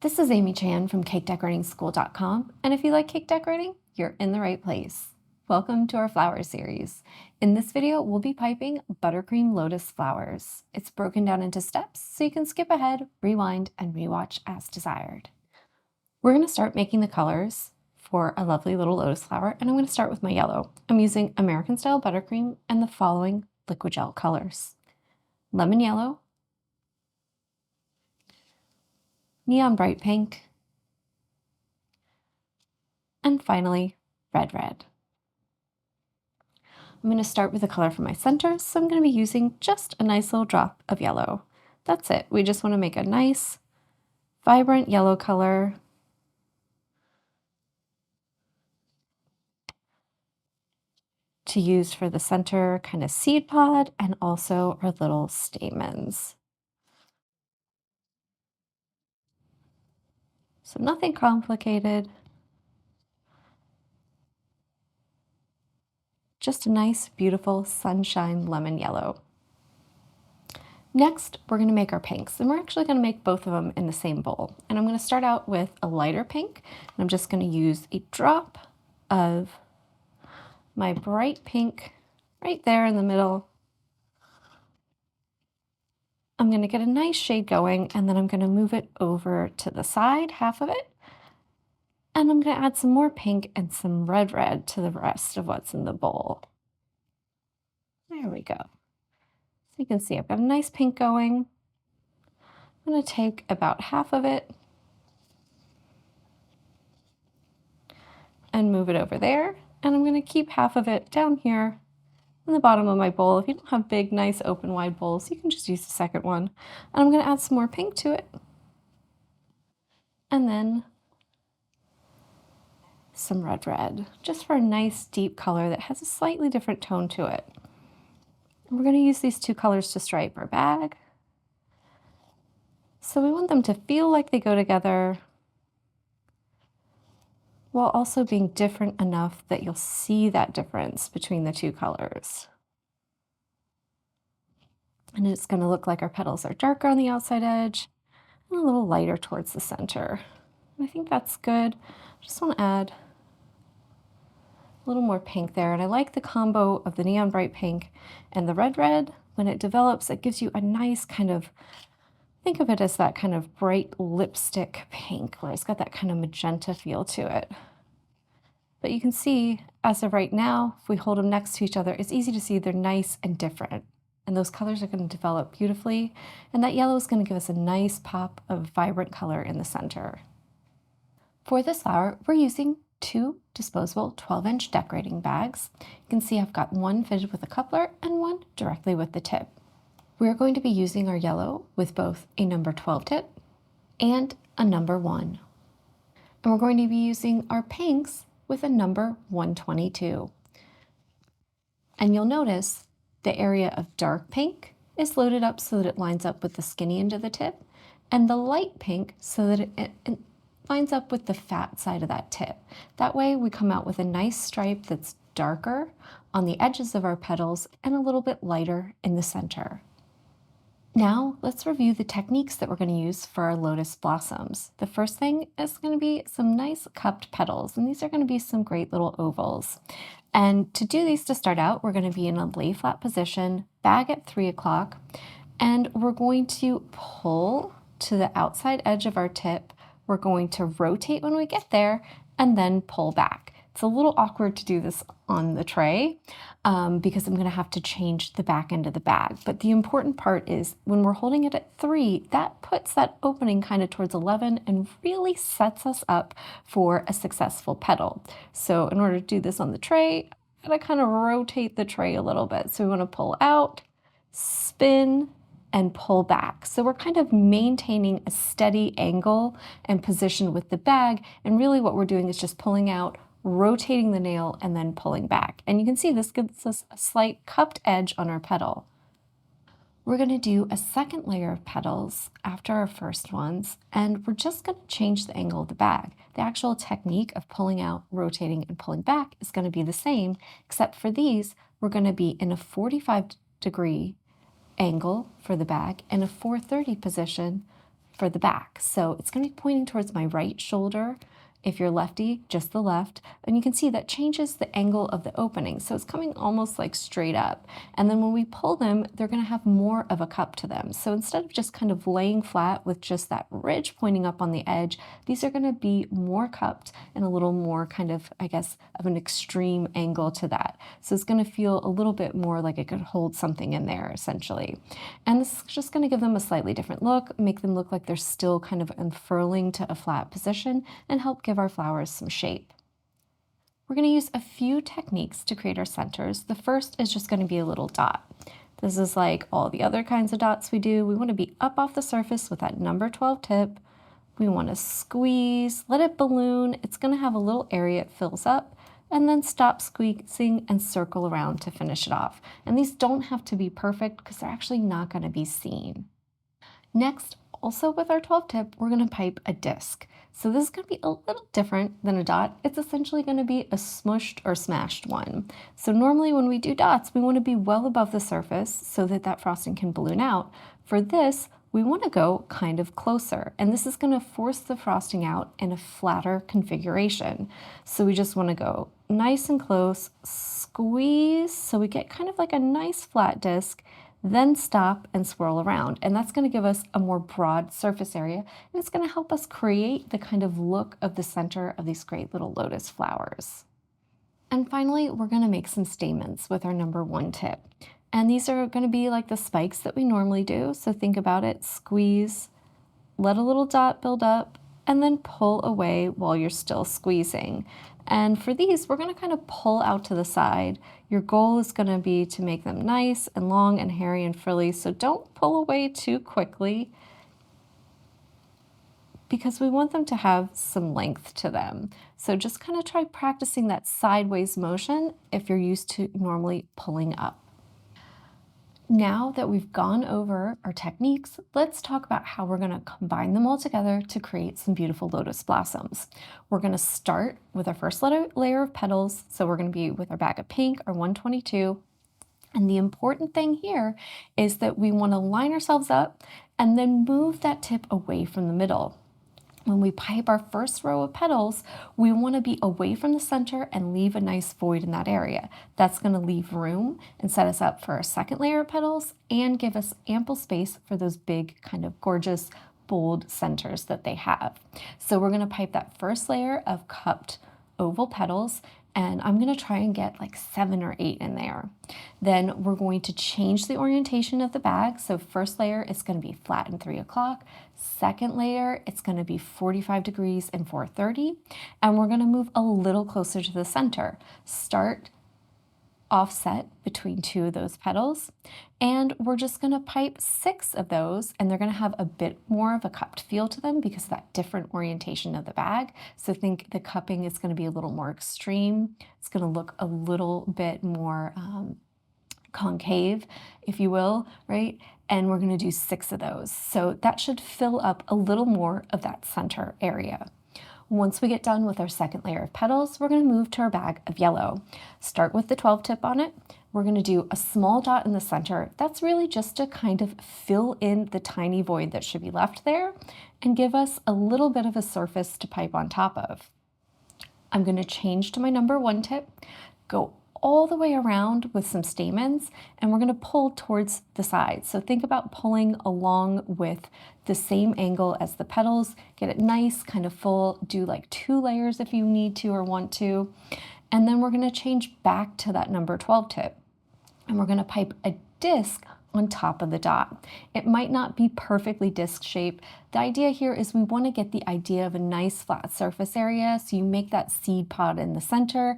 This is Amy Chan from CakeDecoratingSchool.com, and if you like cake decorating, you're in the right place. Welcome to our flower series. In this video, we'll be piping Buttercream Lotus flowers. It's broken down into steps, so you can skip ahead, rewind, and rewatch as desired. We're going to start making the colors for a lovely little lotus flower, and I'm going to start with my yellow. I'm using American Style Buttercream and the following liquid gel colors: lemon yellow, neon bright pink, and finally, red. I'm going to start with the color for my center, so I'm going to be using just a nice little drop of yellow. That's it. We just want to make a nice, vibrant yellow color. To use for the center kind of seed pod and also our little stamens. So nothing complicated. Just a nice, beautiful sunshine lemon yellow. Next, we're going to make our pinks, and we're actually going to make both of them in the same bowl. And I'm going to start out with a lighter pink, and I'm just going to use a drop of my bright pink right there in the middle. I'm going to get a nice shade going, and then I'm going to move it over to the side, half of it. And I'm going to add some more pink and some red to the rest of what's in the bowl. There we go. So you can see I've got a nice pink going. I'm going to take about half of it and move it over there. And I'm going to keep half of it down here in the bottom of my bowl. If you don't have big, nice, open, wide bowls, you can just use the second one. And I'm going to add some more pink to it. And then some red, just for a nice, deep color that has a slightly different tone to it. And we're going to use these two colors to stripe our bag. So we want them to feel like they go together, while also being different enough that you'll see that difference between the two colors. And it's going to look like our petals are darker on the outside edge and a little lighter towards the center. And I think that's good. I just want to add a little more pink there. And I like the combo of the neon bright pink and the red. When it develops, it gives you a nice kind of, think of it as that kind of bright lipstick pink, where it's got that kind of magenta feel to it. But you can see, as of right now, if we hold them next to each other, it's easy to see they're nice and different. And those colors are going to develop beautifully. And that yellow is going to give us a nice pop of vibrant color in the center. For this flower, we're using two disposable 12-inch decorating bags. You can see I've got one fitted with a coupler and one directly with the tip. We're going to be using our yellow with both a number 12 tip and a number 1. And we're going to be using our pinks with a number 122. And you'll notice the area of dark pink is loaded up so that it lines up with the skinny end of the tip, and the light pink so that it lines up with the fat side of that tip. That way we come out with a nice stripe that's darker on the edges of our petals and a little bit lighter in the center. Now let's review the techniques that we're going to use for our lotus blossoms. The first thing is going to be some nice cupped petals, and these are going to be some great little ovals. And to do these to start out, we're going to be in a lay flat position, bag at 3 o'clock, and we're going to pull to the outside edge of our tip. We're going to rotate when we get there and then pull back. It's a little awkward to do this on the tray because I'm going to have to change the back end of the bag. But the important part is when we're holding it at 3, that puts that opening kind of towards 11 and really sets us up for a successful petal. So in order to do this on the tray, I'm going to kind of rotate the tray a little bit. So we want to pull out, spin, and pull back. So we're kind of maintaining a steady angle and position with the bag. And really what we're doing is just pulling out, rotating the nail, and then pulling back. And you can see this gives us a slight cupped edge on our petal. We're going to do a second layer of petals after our first ones, and we're just going to change the angle of the bag. The actual technique of pulling out, rotating, and pulling back is going to be the same, except for these, we're going to be in a 45-degree angle for the bag and a 430 position for the back. So it's going to be pointing towards my right shoulder. If you're lefty, just the left. And you can see that changes the angle of the opening. So it's coming almost like straight up. And then when we pull them, they're going to have more of a cup to them. So instead of just kind of laying flat with just that ridge pointing up on the edge, these are going to be more cupped and a little more kind of, I guess, of an extreme angle to that. So it's going to feel a little bit more like it could hold something in there, essentially. And this is just going to give them a slightly different look, make them look like they're still kind of unfurling to a flat position, and help give our flowers some shape. We're going to use a few techniques to create our centers. The first is just going to be a little dot. This is like all the other kinds of dots we do. We want to be up off the surface with that number 12 tip. We want to squeeze, let it balloon. It's going to have a little area it fills up, and then stop squeezing and circle around to finish it off. And these don't have to be perfect because they're actually not going to be seen. Next, also with our 12 tip, we're going to pipe a disc. So this is going to be a little different than a dot. It's essentially going to be a smushed or smashed one. So normally when we do dots, we want to be well above the surface so that that frosting can balloon out. For this, we want to go kind of closer, and this is going to force the frosting out in a flatter configuration. So we just want to go nice and close, squeeze, so we get kind of like a nice flat disc, then stop and swirl around. And that's going to give us a more broad surface area, and it's going to help us create the kind of look of the center of these great little lotus flowers. And finally, we're going to make some stamens with our number 1 tip. And these are going to be like the spikes that we normally do. So think about it, squeeze, let a little dot build up, and then pull away while you're still squeezing. And for these, we're going to kind of pull out to the side. Your goal is going to be to make them nice and long and hairy and frilly, so don't pull away too quickly because we want them to have some length to them. So just kind of try practicing that sideways motion if you're used to normally pulling up. Now that we've gone over our techniques, let's talk about how we're going to combine them all together to create some beautiful lotus blossoms. We're going to start with our first layer of petals. So we're going to be with our bag of pink, our 122. And the important thing here is that we want to line ourselves up and then move that tip away from the middle. When we pipe our first row of petals, we want to be away from the center and leave a nice void in that area. That's going to leave room and set us up for our second layer of petals and give us ample space for those big kind of gorgeous bold centers that they have. So we're going to pipe that first layer of cupped oval petals, and I'm going to try and get like 7 or 8 in there. Then we're going to change the orientation of the bag. So first layer is going to be flat and 3 o'clock. Second layer, it's going to be 45 degrees and 4:30. And we're going to move a little closer to the center. Start offset between 2 of those petals. And we're just going to pipe 6 of those, and they're going to have a bit more of a cupped feel to them because of that different orientation of the bag. So think the cupping is going to be a little more extreme. It's going to look a little bit more concave, if you will, right? And we're going to do 6 of those. So that should fill up a little more of that center area. Once we get done with our second layer of petals, we're going to move to our bag of yellow. Start with the 12 tip on it. We're going to do a small dot in the center. That's really just to kind of fill in the tiny void that should be left there and give us a little bit of a surface to pipe on top of. I'm going to change to my number 1 tip, go all the way around with some stamens, and we're going to pull towards the sides. So think about pulling along with the same angle as the petals, get it nice, kind of full, do like 2 layers if you need to or want to. And then we're going to change back to that number 12 tip, and we're going to pipe a disc on top of the dot. It might not be perfectly disc shaped. The idea here is we want to get the idea of a nice flat surface area. So you make that seed pod in the center.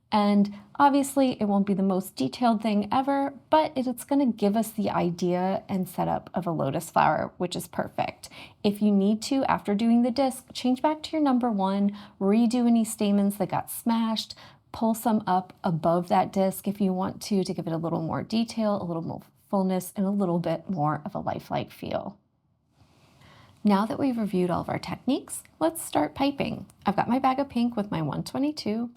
And obviously it won't be the most detailed thing ever, but it's going to give us the idea and setup of a lotus flower, which is perfect. If you need to, after doing the disc, change back to your number 1, redo any stamens that got smashed, pull some up above that disc if you want to give it a little more detail, a little more fullness, and a little bit more of a lifelike feel. Now that we've reviewed all of our techniques, let's start piping. I've got my bag of pink with my 122.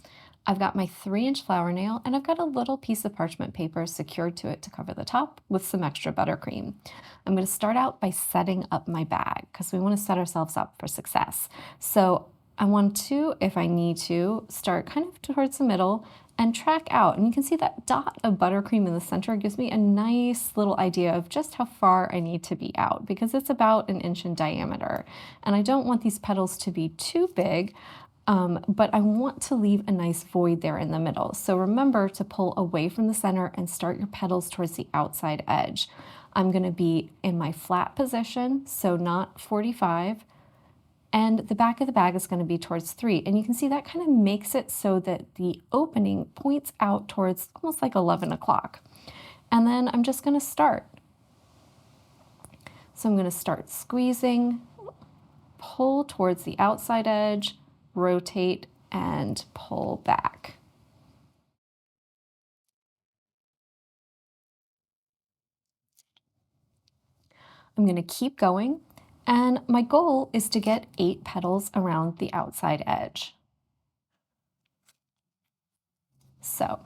I've got my 3-inch flower nail and I've got a little piece of parchment paper secured to it to cover the top with some extra buttercream. I'm going to start out by setting up my bag because we want to set ourselves up for success. So I want to, if I need to, start kind of towards the middle and track out. And you can see that dot of buttercream in the center gives me a nice little idea of just how far I need to be out because it's about 1 inch in diameter. And I don't want these petals to be too big, but I want to leave a nice void there in the middle. So remember to pull away from the center and start your petals towards the outside edge. I'm going to be in my flat position, so not 45, and the back of the bag is going to be towards 3. And you can see that kind of makes it so that the opening points out towards almost like 11 o'clock. And then I'm just going to start. So I'm going to start squeezing, pull towards the outside edge, rotate, and pull back. I'm going to keep going, and my goal is to get 8 petals around the outside edge. So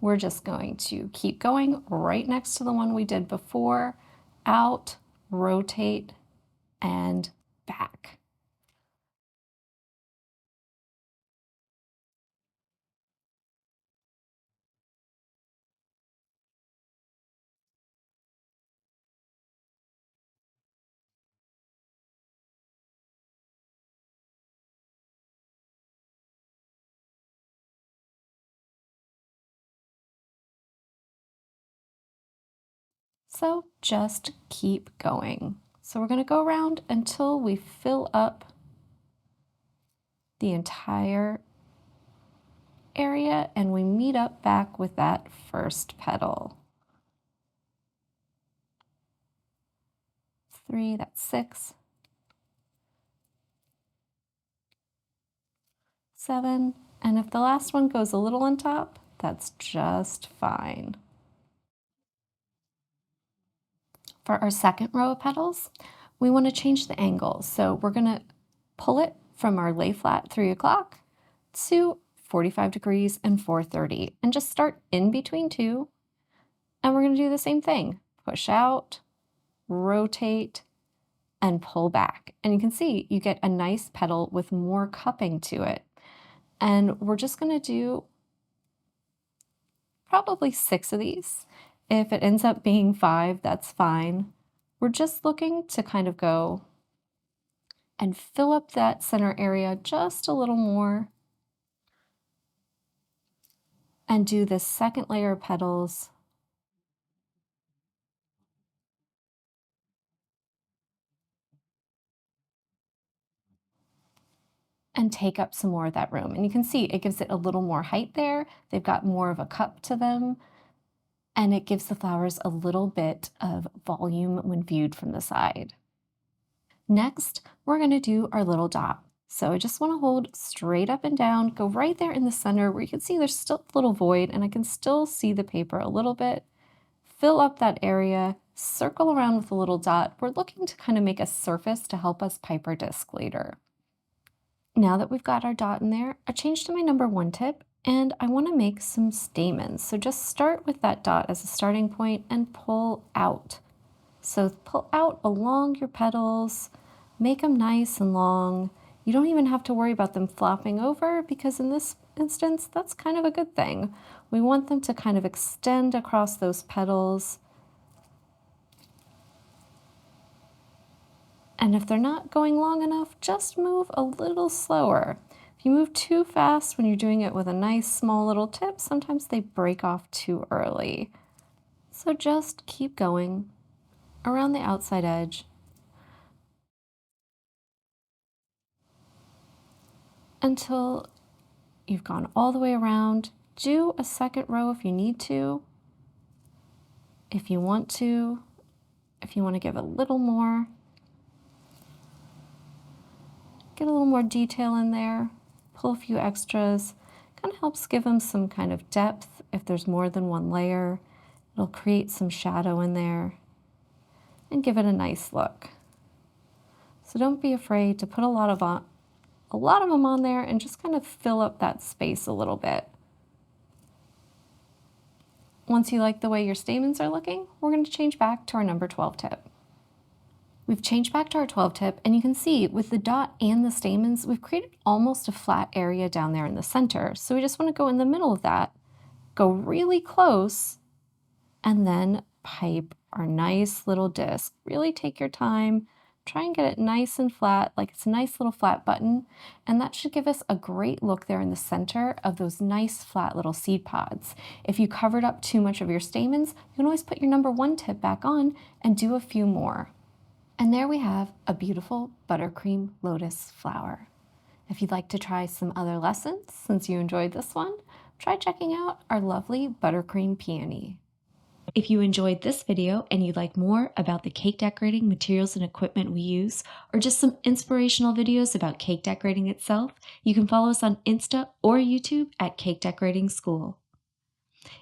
we're just going to keep going right next to the one we did before, out, rotate, and back. So just keep going. So we're going to go around until we fill up the entire area and we meet up back with that first petal. 3, that's 6, 7, and if the last one goes a little on top, that's just fine. For our second row of petals, we want to change the angle. So we're going to pull it from our lay flat 3 o'clock to 45 degrees and 4:30 and just start in between 2. And we're going to do the same thing. Push out, rotate, and pull back. And you can see you get a nice petal with more cupping to it. And we're just going to do probably 6 of these. If it ends up being 5, that's fine. We're just looking to kind of go and fill up that center area just a little more and do this second layer of petals and take up some more of that room. And you can see it gives it a little more height there. They've got more of a cup to them, and it gives the flowers a little bit of volume when viewed from the side. Next, we're going to do our little dot. So I just want to hold straight up and down, go right there in the center where you can see there's still a little void and I can still see the paper a little bit. Fill up that area, circle around with a little dot. We're looking to kind of make a surface to help us pipe our disc later. Now that we've got our dot in there, I changed to my number 1 tip and I want to make some stamens. So just start with that dot as a starting point and pull out. So pull out along your petals, make them nice and long. You don't even have to worry about them flopping over because in this instance, that's kind of a good thing. We want them to kind of extend across those petals. And if they're not going long enough, just move a little slower. If you move too fast when you're doing it with a nice small little tip, sometimes they break off too early. So just keep going around the outside edge until you've gone all the way around. Do a second row if you need to, if you want to give a little more, get a little more detail in there, pull a few extras, kind of helps give them some kind of depth if there's more than one layer. It'll create some shadow in there and give it a nice look. So don't be afraid to put a a lot of them on there and just kind of fill up that space a little bit. Once you like the way your stamens are looking, we're going to change back to our number 12 tip. We've changed back to our 12 tip, and you can see with the dot and the stamens, we've created almost a flat area down there in the center. So we just want to go in the middle of that, go really close, and then pipe our nice little disc. Really take your time, try and get it nice and flat, like it's a nice little flat button, and that should give us a great look there in the center of those nice flat little seed pods. If you covered up too much of your stamens, you can always put your number 1 tip back on and do a few more. And there we have a beautiful buttercream lotus flower. If you'd like to try some other lessons, since you enjoyed this one, try checking out our lovely buttercream peony. If you enjoyed this video and you'd like more about the cake decorating materials and equipment we use, or just some inspirational videos about cake decorating itself, you can follow us on Insta or YouTube at Cake Decorating School.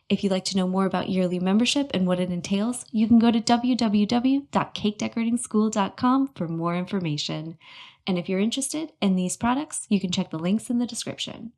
If you'd like to know more about yearly membership and what it entails, you can go to www.cakedecoratingschool.com for more information. And if you're interested in these products, you can check the links in the description.